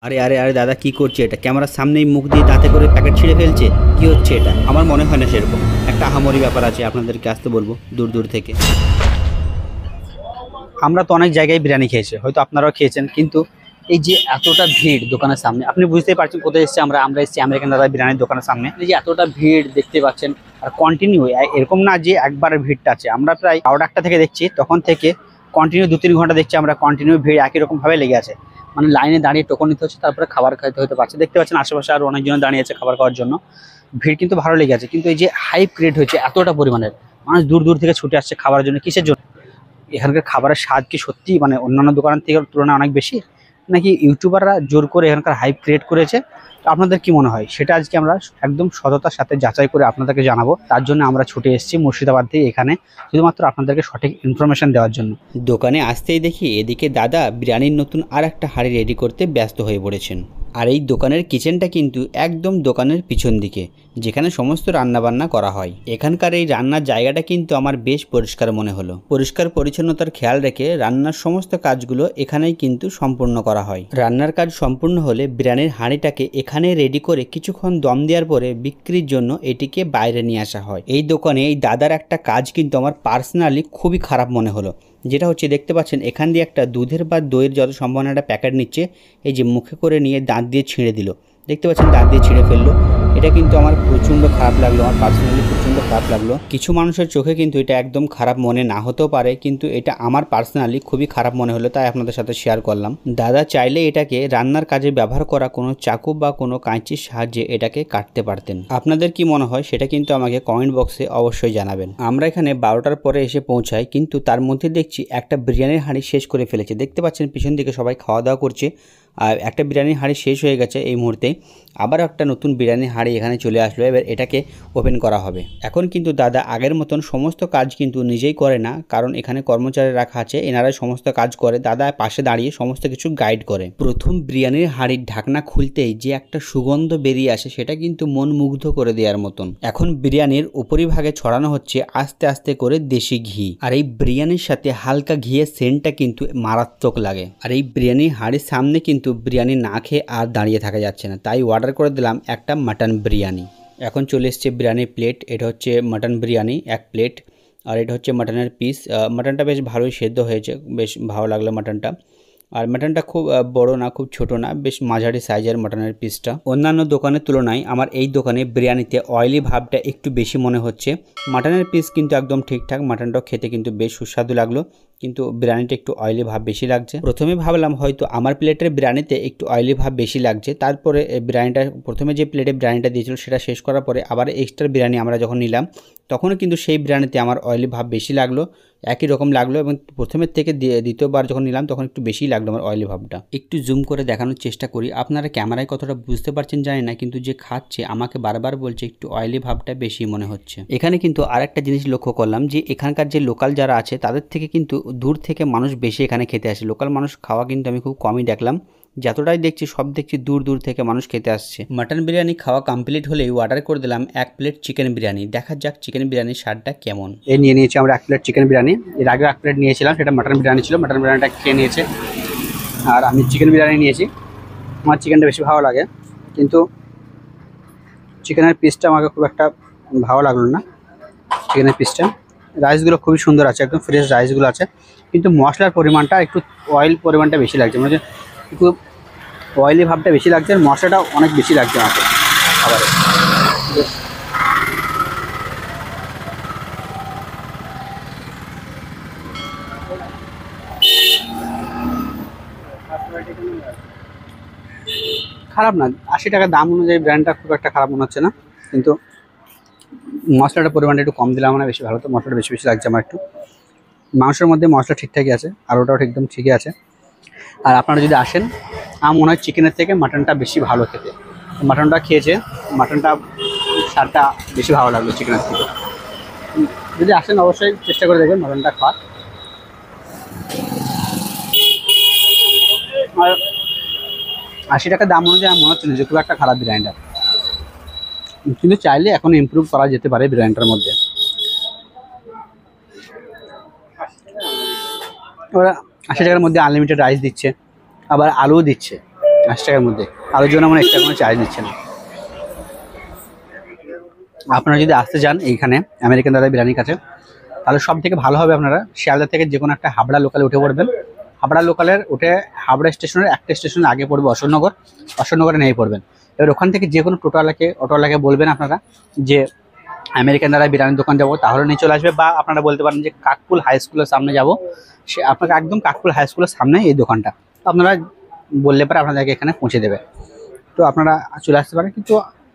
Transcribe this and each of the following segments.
আরে আরে আরে দাদা কি করছে এটা? ক্যামেরার সামনেই মুখ দিয়ে দাঁতে করে প্যাকেট ছিঁড়ে ফেলছে। কি হচ্ছে এটা? আমার মনে হয় না সেরকম একটা আহামরি ব্যাপার আছে। আপনাদেরকে আসতে বলবো দূর দূর থেকে। আমরা তো অনেক জায়গায় বিরিয়ানি খেয়েছি, হয়তো আপনারাও খেয়েছেন, কিন্তু এই যে এতটা ভিড় দোকানের সামনে, আপনি বুঝতেই পারছেন কোথায় এসেছি আমরা। আমরা এসেছি আমেরিকান দাদা বিরিয়ানির দোকানের সামনে। এই যে এতটা ভিড় দেখতে পাচ্ছেন, আর কন্টিনিউ, এরকম না যে একবারের ভিড়টা আছে। আমরা প্রায় 12টা থেকে দেখছি, তখন থেকে কন্টিনিউ 2-3 ঘন্টা দেখছি আমরা, কন্টিনিউ ভিড় একই রকম ভাবে লেগে আছে। মানে লাইনে দাঁড়িয়ে টোকন নিতে হচ্ছে, তারপরে খাবার খাইতে হতে পারছে। দেখতে পাচ্ছেন আশেপাশে আরো অনেকজন দাঁড়িয়ে আছে খাবার খাওয়ার জন্য। ভিড় কিন্তু ভালো লেগে আছে, কিন্তু এই যে হাইপ ক্রিয়েট হয়েছে এতটা পরিমাণের, মানুষ দূর দূর থেকে ছুটে আসছে খাবার জন্য। কিসের জন্য? এখানকার খাবারের স্বাদ কি সত্যি মানে অন্যান্য দোকানের থেকে তুলনায় অনেক বেশি, নাকি ইউটিউবাররা জোর করে এখানকার হাইপ ক্রিয়েট করেছে? তো আপনাদের কি মনে হয় সেটা আজকে আমরা একদম সততার সাথে যাচাই করে আপনাদেরকে জানাবো। তার জন্য আমরা ছুটে এসেছি মুর্শিদাবাদ থেকে এখানে, শুধুমাত্র আপনাদেরকে সঠিক ইনফরমেশন দেওয়ার জন্য। দোকানে আসতেই দেখি এদিকে দাদা বিরিয়ানির নতুন আর একটা হাঁড়ি রেডি করতে ব্যস্ত হয়ে পড়েছেন। আর এই দোকানের কিচেনটা কিন্তু একদম দোকানের পিছন দিকে, যেখানে সমস্ত রান্নাবান্না করা হয়। এখানকার এই রান্নার জায়গাটা কিন্তু আমার বেশ পরিষ্কার মনে হলো। পরিষ্কার পরিচ্ছন্নতার খেয়াল রেখে রান্নার সমস্ত কাজগুলো এখানেই কিন্তু সম্পূর্ণ করা হয়। রান্নার কাজ সম্পূর্ণ হলে বিরিয়ানির হাঁড়িটাকে এখানে রেডি করে কিছুক্ষণ দম দেওয়ার পরে বিক্রির জন্য এটিকে বাইরে নিয়ে আসা হয়। এই দোকানে এই দাদার একটা কাজ কিন্তু আমার পার্সোনালি খুবই খারাপ মনে হলো, যেটা হচ্ছে দেখতে পাচ্ছেন এখান দিয়ে একটা দুধের বা দইয়ের যত সম্ভাবনা একটা প্যাকেট নিচ্ছে, এই যে মুখে করে নিয়ে দাঁত দিয়ে ছিঁড়ে দিল। দেখতে পাচ্ছেন দাঁত দিয়ে ছিঁড়ে ফেললো। এটা কিন্তু আমার প্রচণ্ড খারাপ লাগলো, আমার পার্সোনালি প্রচণ্ড খারাপ লাগলো। কিছু মানুষের চোখে কিন্তু এটা একদম খারাপ মনে না হতেও পারে, কিন্তু এটা আমার পার্সোনালি খুবই খারাপ মনে হলো, তাই আপনাদের সাথে শেয়ার করলাম। দাদা চাইলে এটাকে রান্নার কাজে ব্যবহার করা কোনো চাকু বা কোনো কাঁচির সাহায্যে এটাকে কাটতে পারতেন। আপনাদের কি মনে হয় সেটা কিন্তু আমাকে কমেন্ট বক্সে অবশ্যই জানাবেন। আমরা এখানে 12টার পরে এসে পৌঁছাই, কিন্তু তার মধ্যে দেখছি একটা বিরিয়ানির হাঁড়ি শেষ করে ফেলেছে। দেখতে পাচ্ছেন পিছন দিকে সবাই খাওয়া দাওয়া করছে, আর একটা বিরিয়ানির হাঁড়ি শেষ হয়ে গেছে এই মুহূর্তে। আবার একটা নতুন বিরিয়ানির হাঁড়ি এখানে চলে আসলো, এবার এটাকে ওপেন করা হবে। এখন কিন্তু দাদা আগের মতন সমস্ত কাজ কিন্তু নিজেই করে না, কারণ এখানে কর্মচারী রাখা আছে, এনারাই সমস্ত কাজ করে। দাদা পাশে দাঁড়িয়ে সমস্ত কিছু গাইড করে। প্রথম বিরিয়ানির হাঁড়ির ঢাকনা খুলতেই যে একটা সুগন্ধ বেরিয়ে আসে, সেটা কিন্তু মন মুগ্ধ করে দেওয়ার মতন। এখন বিরিয়ানির উপরিভাগে ছড়ানো হচ্ছে আস্তে আস্তে করে দেশি ঘি, আর এই বিরিয়ানির সাথে হালকা ঘিয়ের সেন্টটা কিন্তু মারাত্মক লাগে। আর এই বিরিয়ানির হাঁড়ির সামনে কিন্তু বিরিয়ানি না খেয়ে আর দাঁড়িয়ে থাকা যাচ্ছে না, তাই অর্ডার করে দিলাম একটা মাটন বিরিয়ানি। এখন চলে এসছে বিরিয়ানির প্লেট। এটা হচ্ছে মাটন বিরিয়ানি 1 প্লেট, আর এটা হচ্ছে মাটনের পিস। মাটনটা বেশ ভালোই সেদ্ধ হয়েছে, বেশ ভালো লাগলো মাটনটা। আর মাটনটা খুব বড় না, খুব ছোট না, বেশ মাঝারি সাইজের মাটনের পিসটা। অন্যান্য দোকানের তুলনায় আমার এই দোকানে বিরিয়ানিতে অয়েলি ভাবটা একটু বেশি মনে হচ্ছে। মাটনের পিস কিন্তু একদম ঠিকঠাক, মাটনটাও খেতে কিন্তু বেশ সুস্বাদু লাগলো, কিন্তু বিরিয়ানিটা একটু অয়েলি ভাব বেশি লাগছে। প্রথমে ভাবলাম হয়তো আমার প্লেটের বিরিয়ানিতে একটু অয়েলি ভাব বেশি লাগছে, তারপরে বিরিয়ানিটা প্রথমে যে প্লেটে বিরিয়ানিটা দিয়েছিল সেটা শেষ করার পরে আবার এক্সট্রা বিরিয়ানি আমরা যখন নিলাম, তখনও কিন্তু সেই বিরিয়ানিতে আমার অয়েলি ভাব বেশি লাগলো, একই রকম লাগলো। এবং প্রথমের থেকে দ্বিতীয়বার যখন নিলাম তখন একটু বেশি লাগলো আমার অয়েলি ভাবটা। একটু জুম করে দেখানোর চেষ্টা করি, আপনারা ক্যামেরায় কতটা বুঝতে পারছেন জানি না, কিন্তু যে খাচ্ছে আমাকে বারবার বলছে একটু অয়েলি ভাবটা বেশি মনে হচ্ছে। এখানে কিন্তু আরেকটা জিনিস লক্ষ্য করলাম, যে এখানকার যে লোকাল যারা আছে তাদের থেকে কিন্তু দূর থেকে মানুষ বেশি এখানে খেতে আসে। লোকাল মানুষ খাওয়া কিন্তু আমি খুব কমই দেখলাম, যতটাই দেখছি সব দেখছি দূর দূর থেকে মানুষ খেতে আসছে। মাটন বিরিয়ানি খাওয়া কমপ্লিট হলেই অর্ডার করে দিলাম 1 প্লেট চিকেন বিরিয়ানি। দেখা যাক চিকেন বিরিয়ানির স্বাদটা কেমন। এই নিয়ে নিয়েছি আমরা 1 প্লেট চিকেন বিরিয়ানি। এর আগে 1 প্লেট নিয়েছিলাম, সেটা মাটন বিরিয়ানি ছিল, মাটন বিরিয়ানিটা খেয়ে নিয়েছে। আর আমি চিকেন বিরিয়ানি নিয়েছি। আমার চিকেনটা বেশি ভালো লাগে, কিন্তু চিকেনের পিসটা আমাকে খুব একটা ভালো লাগলো না। চিকেনের পিসটা, রাইসগুলো খুবই সুন্দর আছে, একদম ফ্রেশ রাইসগুলো আছে, কিন্তু মশলার পরিমাণটা একটু, অয়েল পরিমাণটা বেশি লাগছে, মানে একটু অয়েলি ভাবটা বেশি লাগছে, আর মশলাটা অনেক বেশি লাগছে আমাকে খাবারে। খারাপ না, 80 টাকা দাম অনুযায়ী ব্র্যান্ডটা খুব একটা খারাপ মনে হচ্ছে না, কিন্তু মশলাটার পরিমাণটা একটু কম দিলে আমার বেশি ভালো হতো। মশলাটা বেশি বেশি লাগছে আমার একটু। মাংসের মধ্যে মশলা ঠিকঠাকই আছে, আর ওটাও একদম ঠিকই আছে। আর আপনারা যদি আসেন, আমার মনে হয় চিকেনের থেকে মাটনটা বেশি ভালো খেতে। মাটনটা খেয়েছে, মাটনটা স্বাদটা বেশি ভালো লাগলো চিকেনের থেকে। যদি আসেন অবশ্যই চেষ্টা করে দেখবেন মাটনটা খাওয়ার। আর 80 টাকা দাম অনুযায়ী আমার মনে হচ্ছে না যে খুব একটা খারাপ বিরিয়ানিটা, কিন্তু চাইলে এখন ইমপ্রুভ করা যেতে পারে বিরিয়ানিটার মধ্যে। ওরা 80 টাকার মধ্যে আনলিমিটেড রাইস দিচ্ছে, আবার আলুও দিচ্ছে, 80 টাকার মধ্যে। আলুর জন্য আমরা এক্সট্রা কোনো চার্জ নিচ্ছে না। আপনারা যদি আসতে চান এইখানে আমেরিকান দাদা বিরিয়ানির কাছে, তাহলে সব থেকে ভালো হবে আপনারা শিয়ালদা থেকে যে কোনো একটা হাবড়া লোকালে উঠে পড়বেন। হাবড়া লোকালের উঠে হাবড়া স্টেশনের একটা স্টেশনের আগে পড়বে অশোকনগর, অশোকনগরে নেমে পড়বেন। এবার ওখান থেকে যে কোনো অটোওয়ালাকে বলবেন আপনারা যে আমেরিকান দাদা বিরিয়ানির দোকান যাবো, তাহলে নিয়ে চলে আসবে। বা আপনারা বলতে পারেন যে কাকপুল হাই স্কুলের সামনে যাব, সে আপনাকে একদম কাকপুল হাই স্কুলের সামনে এই দোকানটা, তো আপনারা বললে পরে আপনাদেরকে এখানে পৌঁছে দেবে। তো আপনারা চলে আসতে পারেন। কিন্তু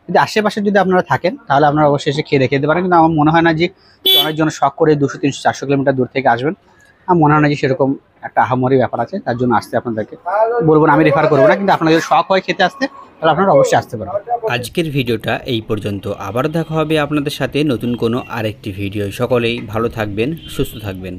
যদি আশেপাশে যদি আপনারা থাকেন তাহলে আপনারা অবশ্যই এসে খেয়ে দেখে যেতে পারেন। কিন্তু আমার মনে হয় না যে অনেকজন শখ করে 200, 300, 400 কিলোমিটার দূর থেকে আসবেন। আমার মনে হয় না যে সেরকম একটা আহামরি ব্যাপার আছে, তার জন্য আসতে আপনাদেরকে বলবো না, আমি রেফার করবো না। কিন্তু আপনাদের যদি শখ হয় খেতে আসতে, তাহলে আপনারা অবশ্যই আসতে পারেন। আজকের ভিডিওটা এই পর্যন্ত। আবার দেখা হবে আপনাদের সাথে নতুন কোনো আরেকটি ভিডিও। সকলেই ভালো থাকবেন, সুস্থ থাকবেন।